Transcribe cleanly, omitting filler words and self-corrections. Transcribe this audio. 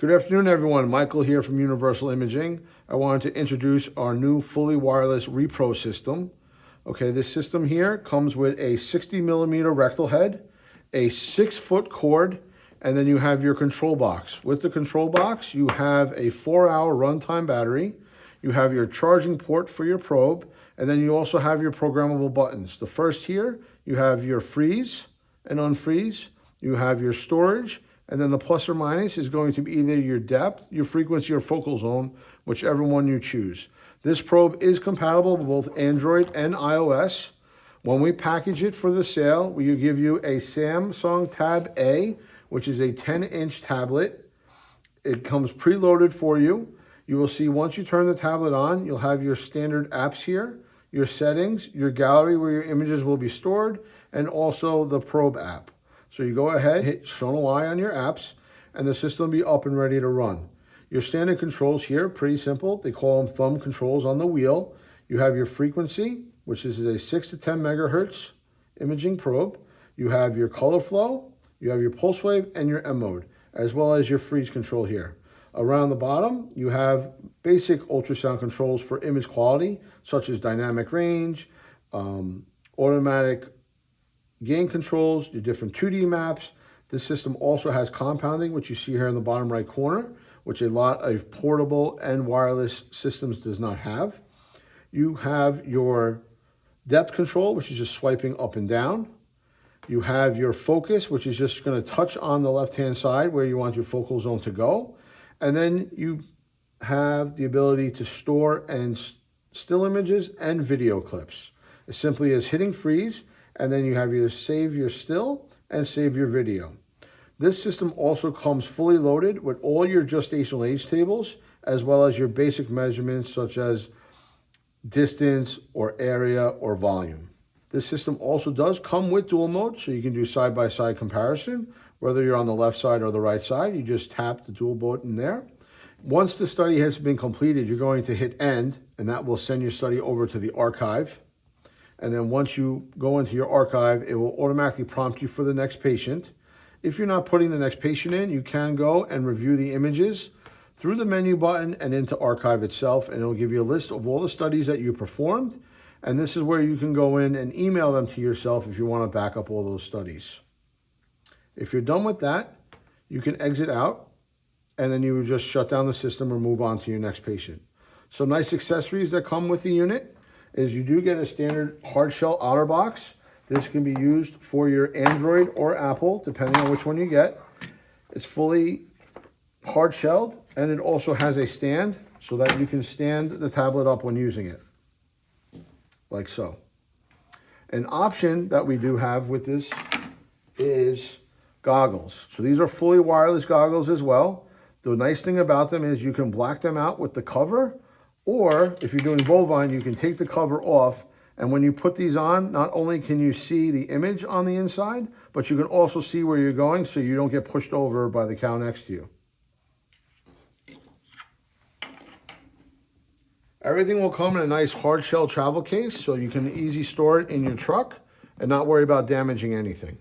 Good afternoon, everyone. Michael here from Universal Imaging. I wanted to introduce our new fully wireless repro system. Okay, this system here comes with a 60mm rectal head, a 6-foot cord, and then you have your control box. With the control box, you have a 4-hour runtime battery. You have your charging port for your probe, and then you also have your programmable buttons. The first here, you have your freeze and unfreeze. You have your storage, and then the plus or minus is going to be either your depth, your frequency, or focal zone, whichever one you choose. This probe is compatible with both Android and iOS. When we package it for the sale, we give you a Samsung Tab A, which is a 10-inch tablet. It comes preloaded for you. You will see once you turn the tablet on, you'll have your standard apps here, your settings, your gallery where your images will be stored, and also the probe app. So you go ahead, hit Show No Y on your apps, and the system will be up and ready to run. Your standard controls here, pretty simple. They call them thumb controls on the wheel. You have your frequency, which is a 6 to 10 megahertz imaging probe. You have your color flow, you have your pulse wave, and your M mode, as well as your freeze control here. Around the bottom, you have basic ultrasound controls for image quality, such as dynamic range, automatic gain controls, your different 2D maps. This system also has compounding, which you see here in the bottom right corner, which a lot of portable and wireless systems does not have. You have your depth control, which is just swiping up and down. You have your focus, which is just going to touch on the left-hand side where you want your focal zone to go. And then you have the ability to store and still images and video clips. As simply as hitting freeze, and then you have your save your still and save your video. This system also comes fully loaded with all your gestational age tables, as well as your basic measurements such as distance or area or volume. This system also does come with dual mode, so you can do side-by-side comparison. Whether you're on the left side or the right side, you just tap the dual button there. Once the study has been completed, you're going to hit end, and that will send your study over to the archive. And then once you go into your archive, it will automatically prompt you for the next patient. If you're not putting the next patient in, you can go and review the images through the menu button and into archive itself, and it'll give you a list of all the studies that you performed. And this is where you can go in and email them to yourself if you want to back up all those studies. If you're done with that, you can exit out, and then you would just shut down the system or move on to your next patient. Some nice accessories that come with the unit is you do get a standard hard shell outer box. This can be used for your Android or Apple, depending on which one you get. It's fully hard shelled, and it also has a stand so that you can stand the tablet up when using it, like so. An option that we do have with this is goggles. So these are fully wireless goggles as well. The nice thing about them is you can black them out with the cover, or if you're doing bovine, you can take the cover off, and when you put these on, not only can you see the image on the inside, but you can also see where you're going so you don't get pushed over by the cow next to you. Everything will come in a nice hard shell travel case so you can easily store it in your truck and not worry about damaging anything.